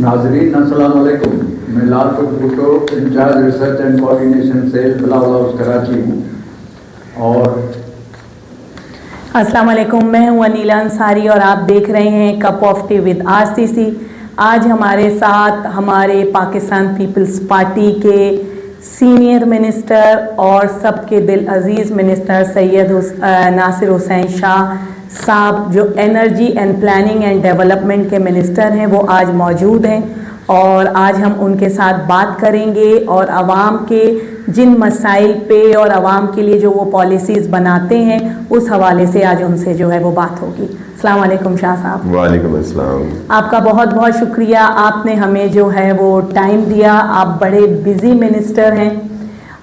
नाजरीन अस्सलाम वालेकुम। मैं Lalpur Bhutto in-charge research and coordination cell Bilawal house Karachi हूँ। और अस्सलाम वालेकुम, मैं हूँ अनीला अंसारी और आप देख रहे हैं cup of T with RCC. आज हमारे साथ हमारे पाकिस्तान पीपल्स पार्टी के सीनियर मिनिस्टर और सबके दिल अजीज़ मिनिस्टर सैयद नासिर हुसैन शाह साहब, जो energy and planning and development के मिनिस्टर हैं, वो आज मौजूद हैं और आज हम उनके साथ बात करेंगे और आवाम के जिन मसाइल पे और आवाम के लिए जो वो पॉलिसीज़ बनाते हैं उस हवाले से आज उनसे जो है वो बात होगी। अस्सलाम वालेकुम शाह साहब। वालेकुम अस्सलाम। आपका बहुत बहुत शुक्रिया, आपने हमें जो है वो टाइम दिया। आप बड़े बिज़ी मिनिस्टर हैं।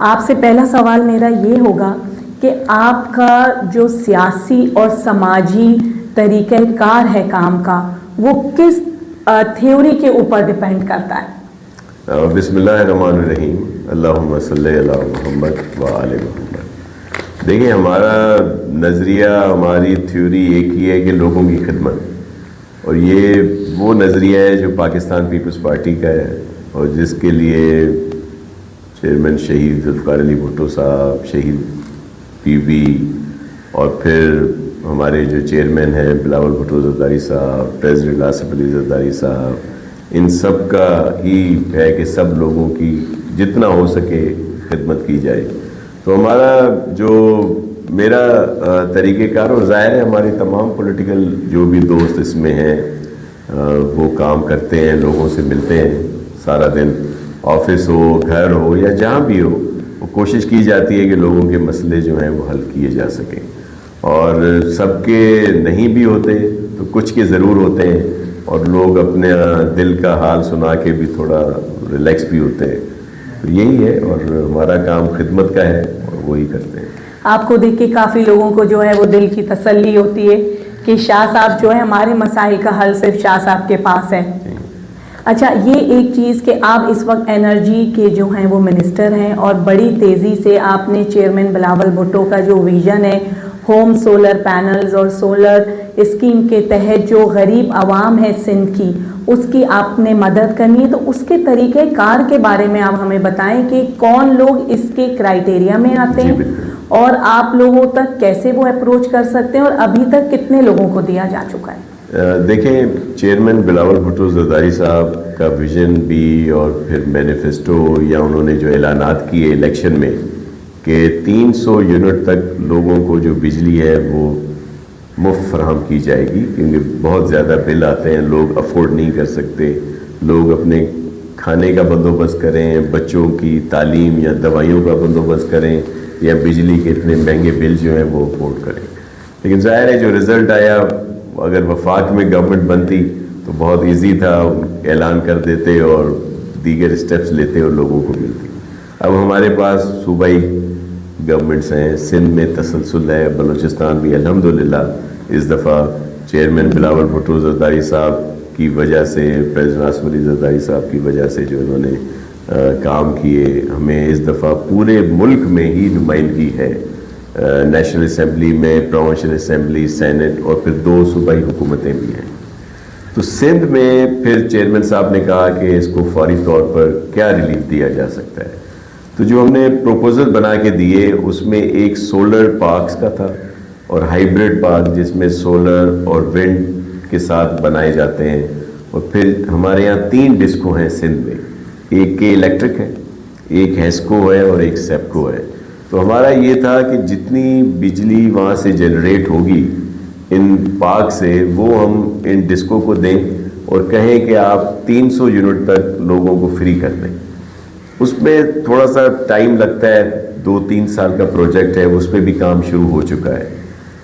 आपसे पहला सवाल मेरा ये होगा कि आपका जो सियासी और समाजी तरीक़ाकार है काम का, वो किस थ्योरी के ऊपर डिपेंड करता है? बिस्मिल्लाहिर्रहमानिर्रहीम, अल्लाहुम्मा सल्ली अला मुहम्मद व आले मुहम्मद। देखिए, हमारा नज़रिया, हमारी थ्योरी एक ही है कि लोगों की खिदमत, और ये वो नज़रिया है जो पाकिस्तान पीपल्स पार्टी का है और जिसके लिए चेयरमैन शहीद ज़ुल्फ़िकार अली भुट्टो साहब, शहीद पीवी, और फिर हमारे जो चेयरमैन हैं बिलावल भुट्टो ज़रदारी साहब, प्रेसिडेंट आसिफ अली ज़रदारी साहब, इन सब का ही है कि सब लोगों की जितना हो सके खिदमत की जाए। तो हमारा जो मेरा तरीक़ेकार, और ज़ाहिर है हमारे तमाम पॉलिटिकल जो भी दोस्त इसमें हैं वो काम करते हैं, लोगों से मिलते हैं सारा दिन, ऑफिस हो, घर हो या जहाँ भी हो, वो कोशिश की जाती है कि लोगों के मसले जो हैं वो हल किए जा सकें। और सबके नहीं भी होते तो कुछ के ज़रूर होते हैं, और लोग अपने दिल का हाल सुना के भी थोड़ा रिलैक्स भी होते हैं। तो यही है, और हमारा काम खिदमत का है और वही करते हैं। आपको देख के काफ़ी लोगों को जो है वो दिल की तसल्ली होती है कि शाह साहब जो है, हमारे मसाइल का हल सिर्फ शाह साहब के पास है। अच्छा, ये एक चीज़ कि आप इस वक्त एनर्जी के जो हैं वो मिनिस्टर हैं और बड़ी तेज़ी से आपने चेयरमैन बिलावल भुट्टो का जो विज़न है होम सोलर पैनल्स और सोलर स्कीम के तहत जो गरीब आवाम है सिंध की, उसकी आपने मदद करनी है। तो उसके तरीक़े कार के बारे में आप हमें बताएं कि कौन लोग इसके क्राइटेरिया में आते हैं और आप लोगों तक कैसे वो अप्रोच कर सकते हैं, और अभी तक कितने लोगों को दिया जा चुका है? देखें, चेयरमैन बिलावल भुट्टो ज़रदारी साहब का विज़न भी और फिर मैनिफेस्टो या उन्होंने जो ऐलानात किए इलेक्शन में कि 300 यूनिट तक लोगों को जो बिजली है वो मुफ्त फराहम की जाएगी, क्योंकि बहुत ज़्यादा बिल आते हैं, लोग अफोर्ड नहीं कर सकते, लोग अपने खाने का बंदोबस्त करें, बच्चों की तालीम या दवाइयों का बंदोबस्त करें, या बिजली के इतने महंगे बिल जो हैं वो अफोर्ड करें। लेकिन ज़ाहिर है जो रिज़ल्ट आया, अगर वफाक में गवर्नमेंट बनती तो बहुत इजी था, ऐलान कर देते और दीगर स्टेप्स लेते और लोगों को मिलती। अब हमारे पास सूबाई गवर्नमेंट्स हैं, सिंध में तसलसल है, बलूचिस्तान भी अल्हम्दुलिल्लाह इस दफ़ा चेयरमैन बिलावल भुट्टो ज़रदारी साहब की वजह से, प्रेसिडेंट आसिफ अली ज़रदारी साहब की वजह से जो इन्होंने काम किए, हमें इस दफ़ा पूरे मुल्क में ही नुमाइंदगी है, नेशनल असम्बली में, प्रोविंशियल असम्बली, सेनेट, और फिर 2 सूबाई हुकूमतें भी हैं। तो सिंध में फिर चेयरमैन साहब ने कहा कि इसको फौरी तौर पर क्या रिलीफ दिया जा सकता है। तो जो हमने प्रपोजल बना के दिए उसमें एक सोलर पार्क्स का था और हाइब्रिड पार्क जिसमें सोलर और विंड के साथ बनाए जाते हैं। और फिर हमारे यहाँ 3 डिस्को हैं सिंध में, एक के इलेक्ट्रिक है, एक हेस्को है और एक सेप्को है। तो हमारा ये था कि जितनी बिजली वहाँ से जनरेट होगी इन पार्क से, वो हम इन डिस्को को दें और कहें कि आप 300 यूनिट तक लोगों को फ्री कर दें। उसमें थोड़ा सा टाइम लगता है, 2-3 साल का प्रोजेक्ट है, उस पर भी काम शुरू हो चुका है।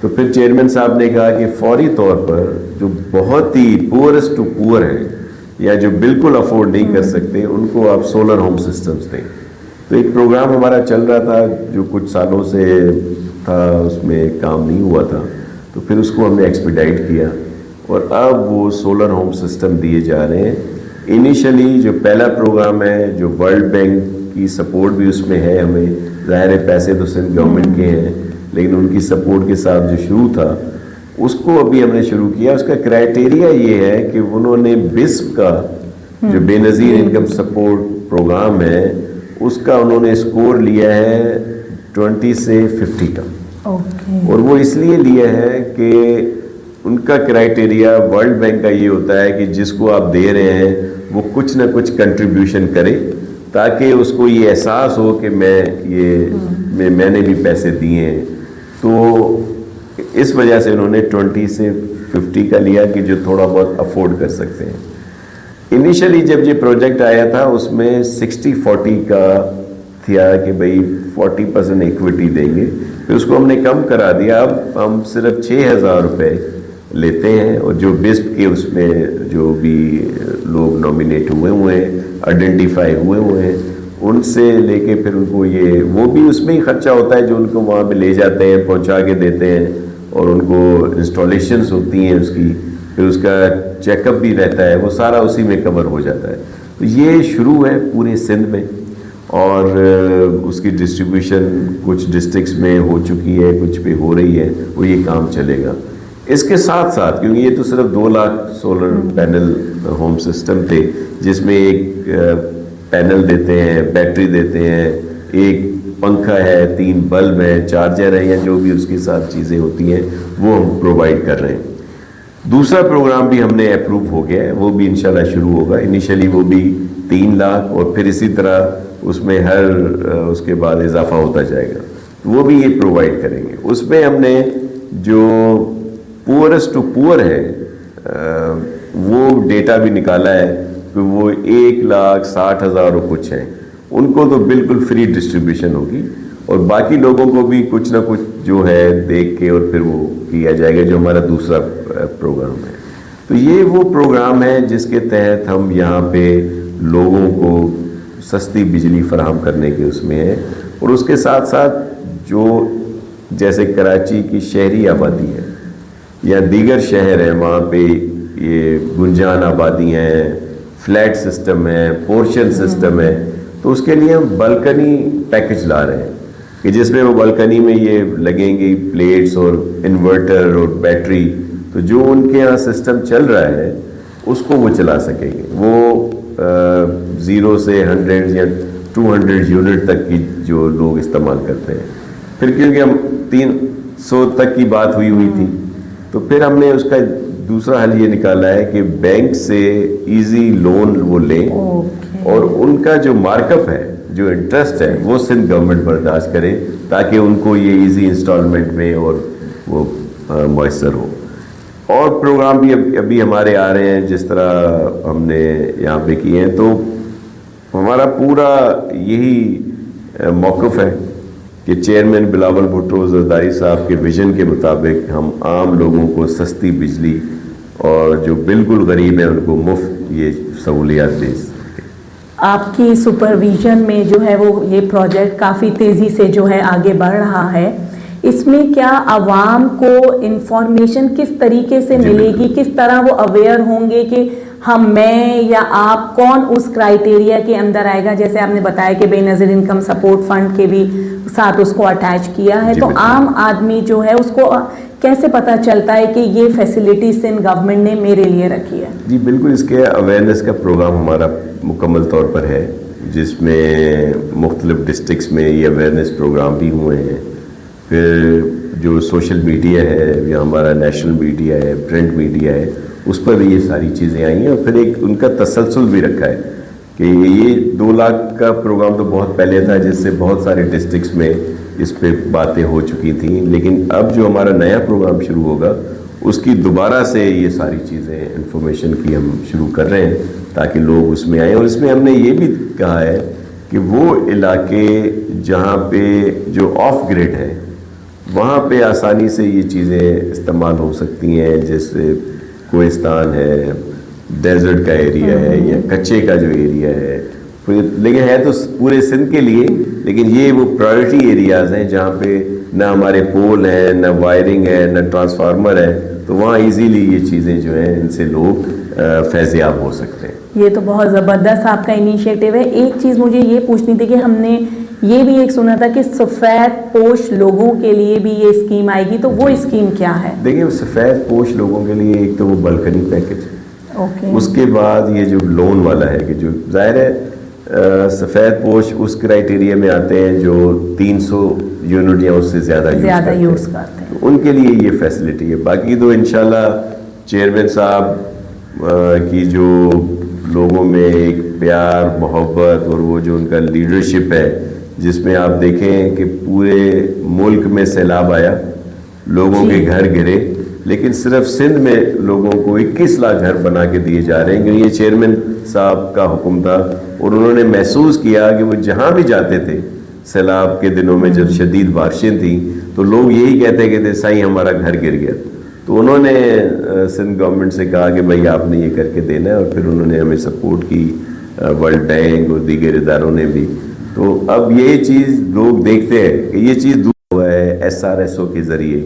तो फिर चेयरमैन साहब ने कहा कि फौरी तौर पर जो बहुत ही पुअरेस्ट टू पुअर हैं या जो बिल्कुल अफोर्ड नहीं कर सकते, उनको आप सोलर होम सिस्टम्स दें। तो एक प्रोग्राम हमारा चल रहा था जो कुछ सालों से था, उसमें काम नहीं हुआ था, तो फिर उसको हमने एक्सपीडाइट किया और अब वो सोलर होम सिस्टम दिए जा रहे हैं। इनिशियली जो पहला प्रोग्राम है, जो वर्ल्ड बैंक की सपोर्ट भी उसमें है, हमें ज़ाहिर है पैसे तो सिंध गवर्नमेंट के हैं, लेकिन उनकी सपोर्ट के साथ जो शुरू था उसको अभी हमने शुरू किया। उसका क्राइटेरिया ये है कि उन्होंने बिस्प का जो बेनज़ीर इनकम सपोर्ट प्रोग्राम है उसका उन्होंने स्कोर लिया है 20 से 50 का। ओके। और वो इसलिए लिया है कि उनका क्राइटेरिया वर्ल्ड बैंक का ये होता है कि जिसको आप दे रहे हैं वो कुछ ना कुछ कंट्रीब्यूशन करे, ताकि उसको ये एहसास हो कि मैंने भी पैसे दिए हैं। तो इस वजह से उन्होंने 20 से 50 का लिया कि जो थोड़ा बहुत अफोर्ड कर सकते हैं। इनिशियली जब ये प्रोजेक्ट आया था उसमें 60-40 का था कि भाई 40% इक्विटी देंगे, फिर उसको हमने कम करा दिया। अब हम सिर्फ 6,000 रुपये लेते हैं और जो बिस्प के उसमें जो भी लोग नॉमिनेट हुए हैं, आइडेंटिफाई हुए हैं, उनसे लेके फिर उनको वो भी उसमें ही खर्चा होता है जो उनको वहाँ पे ले जाते हैं, पहुँचा के देते हैं और उनको इंस्टॉलेशंस होती हैं उसकी, फिर उसका चेकअप भी रहता है, वो सारा उसी में कवर हो जाता है। तो ये शुरू है पूरे सिंध में और उसकी डिस्ट्रीब्यूशन कुछ डिस्ट्रिक्ट्स में हो चुकी है, कुछ पे हो रही है, वो ये काम चलेगा। इसके साथ साथ क्योंकि ये तो सिर्फ 2 lakh solar panel home system थे, जिसमें एक पैनल देते हैं, बैटरी देते हैं, एक पंखा है, 3 बल्ब हैं, चार्जर है, या जो भी उसके साथ चीज़ें होती हैं वो हम प्रोवाइड कर रहे हैं। दूसरा प्रोग्राम भी हमने अप्रूव हो गया है, वो भी इंशाल्लाह शुरू होगा। इनिशियली वो भी 3 लाख और फिर इसी तरह उसमें हर उसके बाद इजाफा होता जाएगा, तो वो भी ये प्रोवाइड करेंगे। उसमें हमने जो पुअरेस्ट टू पुअर है वो डेटा भी निकाला है कि वो 1,60,000 और कुछ हैं, उनको तो बिल्कुल फ्री डिस्ट्रीब्यूशन होगी और बाकी लोगों को भी कुछ ना कुछ जो है देख के और फिर वो किया जाएगा, जो हमारा दूसरा प्रोग्राम है। तो ये वो प्रोग्राम है जिसके तहत हम यहाँ पे लोगों को सस्ती बिजली फराहम करने के उसमें है। और उसके साथ साथ जो जैसे कराची की शहरी आबादी है या दीगर शहर है, वहाँ पे ये गुंजान आबादी हैं, फ्लैट सिस्टम है, पोर्शन सिस्टम है, तो उसके लिए हम बालकनी पैकेज ला रहे हैं कि जिसमें वो बालकनी में ये लगेंगी प्लेट्स और इन्वर्टर और बैटरी, तो जो उनके यहाँ सिस्टम चल रहा है उसको वो चला सकेंगे। वो 0 से 100 या 200 यूनिट तक की जो लोग इस्तेमाल करते हैं। फिर क्योंकि हम 300 तक की बात हुई थी, तो फिर हमने उसका दूसरा हल ये निकाला है कि बैंक से इजी लोन वो लें और उनका जो मार्कअप है, जो इंटरेस्ट है, वो सिंध गवर्नमेंट बर्दाश्त करे, ताकि उनको ये इजी इंस्टॉलमेंट में और वो मुयसर हो। और प्रोग्राम भी अभी हमारे आ रहे हैं जिस तरह हमने यहाँ पे किए हैं। तो हमारा पूरा यही मौक़िफ़ है कि चेयरमैन बिलावल भुट्टो ज़रदारी साहब के विज़न के मुताबिक हम आम लोगों को सस्ती बिजली और जो बिल्कुल गरीब हैं उनको मुफ्त ये सहूलियात दे। आपकी सुपरविजन में जो है वो ये प्रोजेक्ट काफ़ी तेज़ी से जो है आगे बढ़ रहा है। इसमें क्या आवाम को इंफॉर्मेशन किस तरीके से मिलेगी, किस तरह वो अवेयर होंगे कि मैं या आप कौन उस क्राइटेरिया के अंदर आएगा? जैसे आपने बताया कि बेनज़ीर इनकम सपोर्ट फंड के भी साथ उसको अटैच किया है, तो आम आदमी जो है उसको कैसे पता चलता है कि ये फैसिलिटी सिंध गवर्नमेंट ने मेरे लिए रखी है? जी बिल्कुल, इसके अवेयरनेस का प्रोग्राम हमारा मुकम्मल तौर पर है, जिसमें मुख्तलिफ डिस्ट्रिक्ट्स में ये अवेयरनेस प्रोग्राम भी हुए हैं। फिर जो सोशल मीडिया है या हमारा नेशनल मीडिया है, प्रिंट मीडिया है, उस पर भी ये सारी चीज़ें आई हैं। और फिर एक उनका तसलसल भी रखा है कि ये 2 लाख का प्रोग्राम तो बहुत पहले था, जिससे बहुत सारे डिस्ट्रिक्ट्स में इस पे बातें हो चुकी थी, लेकिन अब जो हमारा नया प्रोग्राम शुरू होगा उसकी दोबारा से ये सारी चीज़ें इन्फॉर्मेशन की हम शुरू कर रहे हैं ताकि लोग उसमें आएँ। और इसमें हमने ये भी कहा है कि वो इलाके जहाँ पे जो ऑफ ग्रिड है वहाँ पे आसानी से ये चीज़ें इस्तेमाल हो सकती हैं, जैसे कोहिस्तान है, डेजर्ट का एरिया है या कच्चे का जो एरिया है, लेकिन है तो पूरे सिंध के लिए, लेकिन ये वो प्रायोरिटी एरियाज़ हैं जहाँ पे ना हमारे पोल हैं, ना वायरिंग है, ना ट्रांसफार्मर है, तो वहाँ इजीली ये चीज़ें जो हैं इनसे लोग फैज़याब हो सकते हैं। ये तो बहुत ज़बरदस्त आपका इनिशिएटिव है। एक चीज़ मुझे ये पूछनी थी कि हमने ये भी एक सुना था कि सफ़ेद पोश लोगों के लिए भी ये स्कीम आएगी, तो वो स्कीम क्या है? देखिए, सफ़ेद पोश लोगों के लिए एक तो वो बालकनी पैकेज, ओके। उसके बाद ये जो लोन वाला है कि जो जाहिर है सफ़ेद पोश उस क्राइटेरिया में आते हैं जो 300 यूनिट या उससे ज़्यादा यूज़ करते हैं, तो उनके लिए ये फैसिलिटी है। बाकी तो इंशाल्लाह चेयरमैन साहब की जो लोगों में एक प्यार मोहब्बत और वो जो उनका लीडरशिप है, जिसमें आप देखें कि पूरे मुल्क में सैलाब आया, लोगों के घर गिरे, लेकिन सिर्फ सिंध में लोगों को 21 लाख घर बना के दिए जा रहे हैं क्योंकि ये चेयरमैन साहब का हुक्म था और उन्होंने महसूस किया कि वो जहाँ भी जाते थे सैलाब के दिनों में जब शदीद बारिशें थी तो लोग यही कहते कि साईं हमारा घर गिर गया। तो उन्होंने सिंध गवर्नमेंट से कहा कि भाई आपने ये करके देना है और फिर उन्होंने हमें सपोर्ट की, वर्ल्ड बैंक और दीगर इदारों ने भी। तो अब ये चीज़ लोग देखते हैं कि ये चीज़ दूर हुआ है SRSO के ज़रिए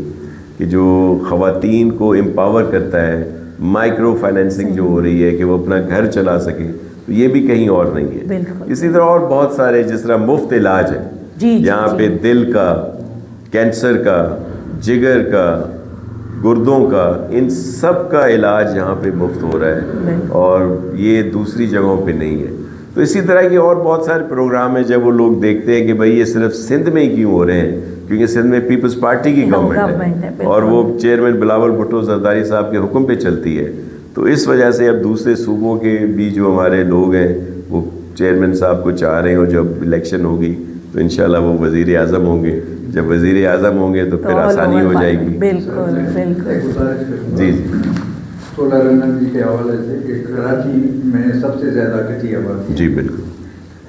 कि जो ख़वातीन को एम्पावर करता है, माइक्रो फाइनेंसिंग जो हो रही है कि वो अपना घर चला सके, तो ये भी कहीं और नहीं है। इसी तरह और बहुत सारे जिस तरह मुफ्त इलाज है यहाँ पे दिल का, कैंसर का, जिगर का, गुर्दों का, इन सब का इलाज यहाँ पे मुफ्त हो रहा है और ये दूसरी जगहों पे नहीं है। तो इसी तरह के और बहुत सारे प्रोग्राम हैं जब वो लोग देखते हैं कि भाई ये सिर्फ सिंध में ही क्यों हो रहे हैं, क्योंकि सिंध में पीपल्स पार्टी की गवर्नमेंट है और वो चेयरमैन बिलावल भुट्टो जरदारी साहब के हुक्म पे चलती है। तो इस वजह से अब दूसरे सूबों के भी जो हमारे लोग हैं वो चेयरमैन साहब को चाह रहे हैं और जब इलेक्शन होगी तो इंशाल्लाह वो वज़ीर आज़म होंगे। जब वज़ीर आज़म होंगे तो फिर आसानी हो जाएगी। बिल्कुल बिल्कुल। जी सोलर एनर्जी के हवाले से कि कराची में सबसे ज़्यादा कच्ची आबादी, जी बिल्कुल,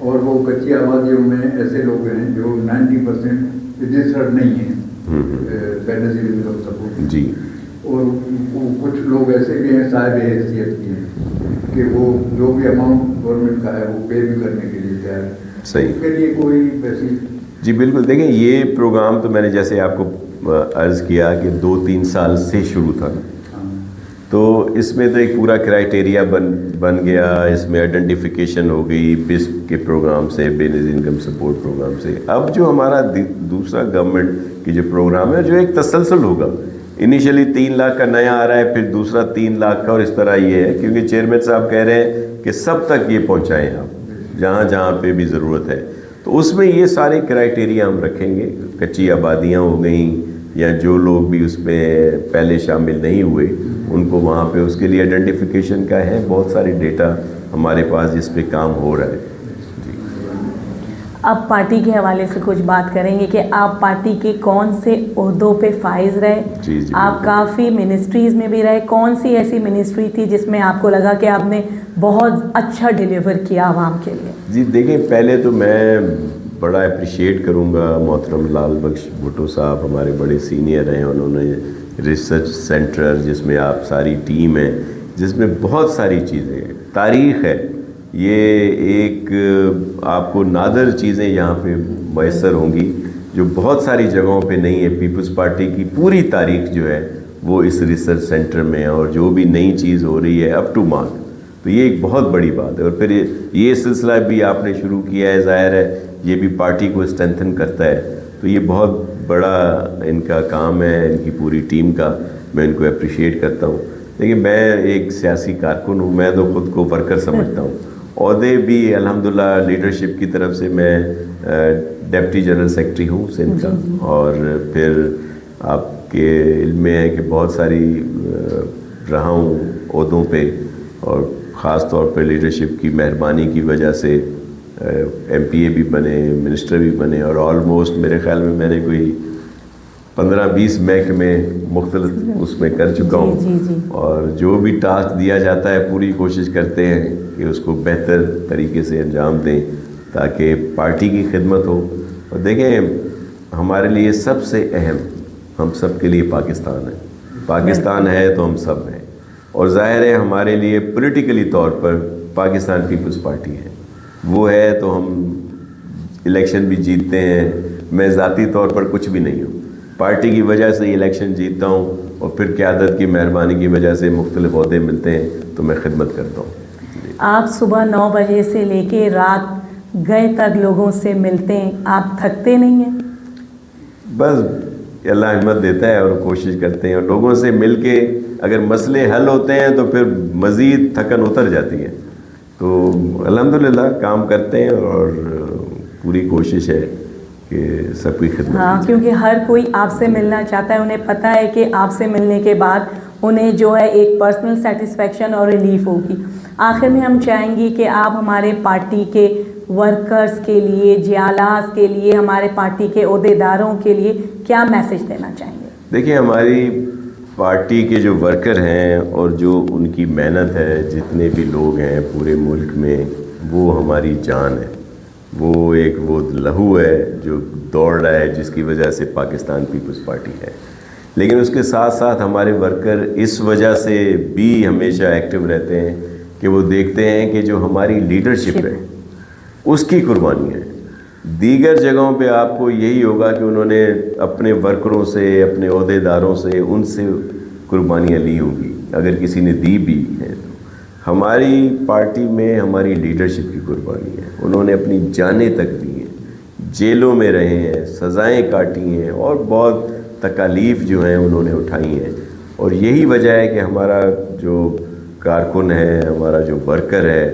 और वो कच्ची आबादियों में ऐसे लोग हैं जो 90% रजिस्टर्ड नहीं है बेनिफिशियरी इनकम सपोर्ट जी, और वो कुछ लोग ऐसे भी हैं साहिब हैसियत के हैं कि वो जो भी अमाउंट गवर्नमेंट का है वो पे भी करने के लिए तैयार है। सही, उसके लिए कोई वैसी जी बिल्कुल। देखें ये प्रोग्राम तो मैंने जैसे आपको अर्ज़ किया कि 2-3 साल से शुरू था, तो इसमें तो एक पूरा क्राइटेरिया बन गया, इसमें आइडेंटिफिकेशन हो गई बिस्प के प्रोग्राम से, बेनिज इनकम सपोर्ट प्रोग्राम से। अब जो हमारा दूसरा गवर्नमेंट की जो प्रोग्राम है जो एक तसलसल होगा, इनिशियली 3 लाख का नया आ रहा है, फिर दूसरा 3 लाख का, और इस तरह ये है क्योंकि चेयरमैन साहब कह रहे हैं कि सब तक ये पहुँचाएँ आप जहाँ जहाँ पे भी ज़रूरत है। तो उसमें ये सारे क्राइटेरिया हम रखेंगे। कच्ची आबादियाँ हो गई या जो लोग भी उसमें पहले शामिल नहीं हुए उनको वहाँ पे उसके लिए आइडेंटिफिकेशन का है बहुत सारे डेटा हमारे पास जिस पे काम हो रहा है। जी, अब पार्टी के हवाले से कुछ बात करेंगे कि आप पार्टी के कौन से ओहदों पे फाइज रहे? जी, जी, आप काफ़ी मिनिस्ट्रीज़ में भी रहे, कौन सी ऐसी मिनिस्ट्री थी जिसमें आपको लगा कि आपने बहुत अच्छा डिलीवर किया आवाम के लिए? जी देखें, पहले तो मैं बड़ा अप्रिशिएट करूँगा मोहतरम लाल बख्श भुट्टो साहब, हमारे बड़े सीनियर हैं। उन्होंने रिसर्च सेंटर जिसमें आप सारी टीम है, जिसमें बहुत सारी चीज़ें हैं, तारीख़ है, ये एक आपको नादर चीज़ें यहाँ पे मैसर होंगी जो बहुत सारी जगहों पे नहीं है। पीपल्स पार्टी की पूरी तारीख़ जो है वो इस रिसर्च सेंटर में है और जो भी नई चीज़ हो रही है अप टू मार्क, तो ये एक बहुत बड़ी बात है। और फिर ये सिलसिला भी आपने शुरू किया है, ज़ाहिर है ये भी पार्टी को स्ट्रेंथन करता है, तो ये बहुत बड़ा इनका काम है, इनकी पूरी टीम का, मैं इनको अप्रिशिएट करता हूँ। लेकिन मैं एक सियासी कारकुन हूँ, मैं तो ख़ुद को वर्कर समझता हूँ। ओहदे भी अल्हम्दुलिल्लाह लीडरशिप की तरफ से मैं डिप्टी जनरल सेक्रेटरी हूँ सिंध का, और फिर आपके इल्म में है कि बहुत सारी रहा हूँ ओहदों पे, और ख़ास तौर पे लीडरशिप की मेहरबानी की वजह से MPA भी बने, मिनिस्टर भी बने, और ऑलमोस्ट मेरे ख़्याल में मैंने कोई 15-20 महकमे मुख्तलिफ उसमें कर चुका हूँ। और जो भी टास्क दिया जाता है पूरी कोशिश करते हैं कि उसको बेहतर तरीके से अंजाम दें ताकि पार्टी की खिदमत हो। और देखें, हमारे लिए सबसे अहम, हम सब के लिए पाकिस्तान है। पाकिस्तान है तो हम सब हैं, और ज़ाहिर है हमारे लिए पॉलिटिकली तौर पर पाकिस्तान पीपल्स पार्टी है, वो है तो हम इलेक्शन भी जीतते हैं। मैं ज़ाती तौर पर कुछ भी नहीं हूँ, पार्टी की वजह से इलेक्शन जीतता हूँ, और फिर क़यादत की मेहरबानी की वजह से मुख्तलिफ ओहदे मिलते हैं तो मैं खिदमत करता हूँ। आप सुबह 9 बजे से लेके रात गए तक लोगों से मिलते हैं, आप थकते नहीं हैं? बस अल्लाह हिम्मत देता है और कोशिश करते हैं, और लोगों से मिल के अगर मसले हल होते हैं तो फिर मज़ीद थकन उतर जाती है। तो अल्हम्दुलिल्लाह काम करते हैं और पूरी कोशिश है कि सबकी खिदमत। हाँ, क्योंकि हर कोई आपसे मिलना चाहता है, उन्हें पता है कि आपसे मिलने के बाद उन्हें जो है एक पर्सनल सेटिस्फेक्शन और रिलीफ होगी। आखिर में हम चाहेंगे कि आप हमारे पार्टी के वर्कर्स के लिए, जियालास के लिए, हमारे पार्टी के ओहदेदारों के लिए क्या मैसेज देना चाहेंगे? देखिए, हमारी पार्टी के जो वर्कर हैं और जो उनकी मेहनत है, जितने भी लोग हैं पूरे मुल्क में, वो हमारी जान है। वो लहू है जो दौड़ रहा है, जिसकी वजह से पाकिस्तान पीपल्स पार्टी है। लेकिन उसके साथ साथ हमारे वर्कर इस वजह से भी हमेशा एक्टिव रहते हैं कि वो देखते हैं कि जो हमारी लीडरशिप है उसकी कुर्बानी है। दीगर जगहों पे आपको यही होगा कि उन्होंने अपने वर्करों से, अपने ओहदेदारों से, उनसे कुर्बानियाँ ली होंगी, अगर किसी ने दी भी है। तो हमारी पार्टी में हमारी लीडरशिप की कुर्बानी है। उन्होंने अपनी जानें तक दी हैं, जेलों में रहे हैं, सज़ाएँ काटी हैं और बहुत तकालीफ जो हैं उन्होंने उठाई हैं। और यही वजह है कि हमारा जो कारकुन है, हमारा जो वर्कर है,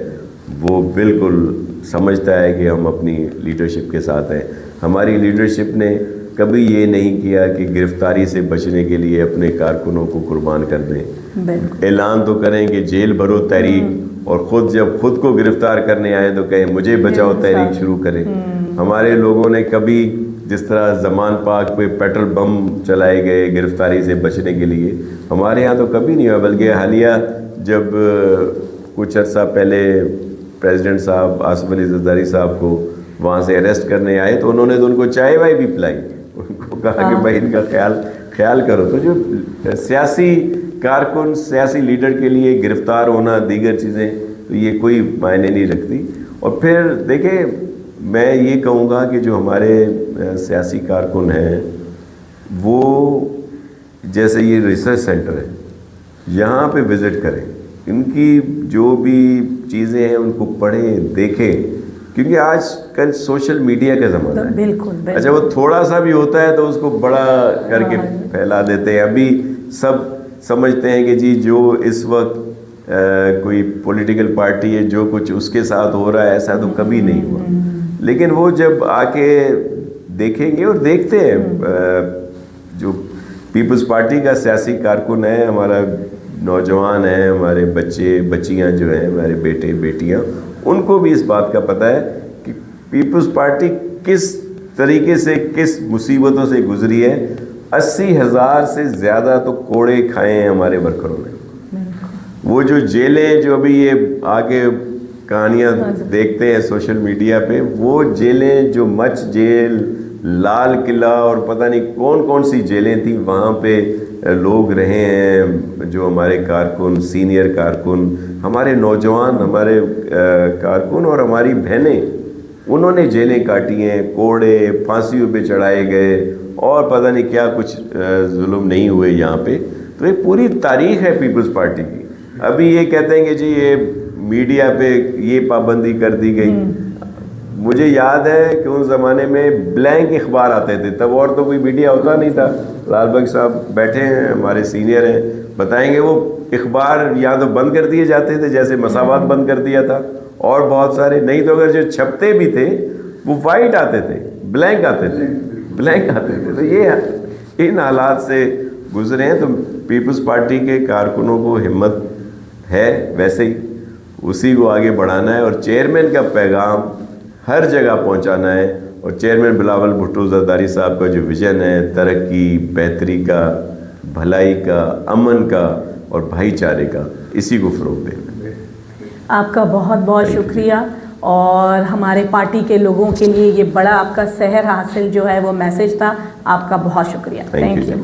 वो बिल्कुल समझता है कि हम अपनी लीडरशिप के साथ हैं। हमारी लीडरशिप ने कभी ये नहीं किया कि गिरफ्तारी से बचने के लिए अपने कारकुनों को कुर्बान कर दें। ऐलान तो करें कि जेल भरो तहरीक, और जब खुद को गिरफ्तार करने आए तो कहें मुझे बचाओ तहरीक शुरू करें। हमारे लोगों ने कभी, जिस तरह ज़मान पाक पे पेट्रोल बम चलाए गए गिरफ्तारी से बचने के लिए, हमारे यहाँ तो कभी नहीं हुआ। बल्कि हालिया जब कुछ अर्सा पहले प्रेसिडेंट साहब आसिफ अली ज़रदारी साहब को वहाँ से अरेस्ट करने आए तो उन्होंने तो उनको चाय वाय भी पिलाई, उनको कहा कि भाई इनका ख्याल करो। तो जो सियासी कारकुन, सियासी लीडर के लिए गिरफ्तार होना, दीगर चीज़ें, तो ये कोई मायने नहीं रखती। और फिर देखिए, मैं ये कहूँगा कि जो हमारे सियासी कारकुन हैं, वो जैसे ये रिसर्च सेंटर है, यहाँ पे विज़िट करें, इनकी जो भी चीज़ें हैं उनको पढ़ें, देखें, क्योंकि आज कल सोशल मीडिया का ज़माना है। बिल्कुल। अच्छा, वो थोड़ा सा भी होता है तो उसको बड़ा करके फैला देते हैं। अभी सब समझते हैं कि जी जो इस वक्त कोई पॉलिटिकल पार्टी है, जो कुछ उसके साथ हो रहा है, ऐसा तो कभी नहीं हुआ। लेकिन वो जब आके देखेंगे, और देखते हैं, जो पीपल्स पार्टी का सियासी कारकुन है, हमारा नौजवान है, हमारे बच्चे बच्चियां जो हैं, हमारे बेटे बेटियां, उनको भी इस बात का पता है कि पीपल्स पार्टी किस तरीके से, किस मुसीबतों से गुजरी है। 80,000 से ज़्यादा तो कोड़े खाए हैं हमारे वर्करों ने। वो जो जेलें, जो अभी ये आगे कहानियाँ देखते हैं सोशल मीडिया पे, वो जेलें जो मच जेल, लाल किला और पता नहीं कौन कौन सी जेलें थी, वहाँ पे लोग रहे हैं। जो हमारे कारकुन, सीनियर कारकुन, हमारे नौजवान, हमारे कारकुन और हमारी बहनें, उन्होंने जेलें काटी हैं, कोड़े, फांसियों पे चढ़ाए गए और पता नहीं क्या कुछ जुल्म नहीं हुए यहाँ पे। तो ये पूरी तारीख़ है पीपल्स पार्टी की। अभी ये कहते हैं कि जी ये मीडिया पे ये पाबंदी कर दी गई। मुझे याद है कि उस ज़माने में ब्लैंक अखबार आते थे, तब और तो कोई मीडिया होता नहीं था। लाल बख्श साहब बैठे हैं, हमारे सीनियर हैं, बताएंगे। वो अखबार या तो बंद कर दिए जाते थे, जैसे मसावात बंद कर दिया था, और बहुत सारे, नहीं तो अगर जो छपते भी थे वो वाइट आते थे, ब्लैंक आते थे। तो ये इन हालात से गुजरे हैं। तो पीपल्स पार्टी के कारकुनों को हिम्मत है, वैसे ही उसी को आगे बढ़ाना है और चेयरमैन का पैगाम हर जगह पहुंचाना है। और चेयरमैन बिलावल भुट्टो ज़रदारी साहब का जो विज़न है तरक्की, बेहतरी का, भलाई का, अमन का और भाईचारे का, इसी को फ़रोग़ देना। आपका बहुत बहुत शुक्रिया। और हमारे पार्टी के लोगों के लिए ये बड़ा आपका सहर हासिल जो है वो मैसेज था। आपका बहुत शुक्रिया। Thank you.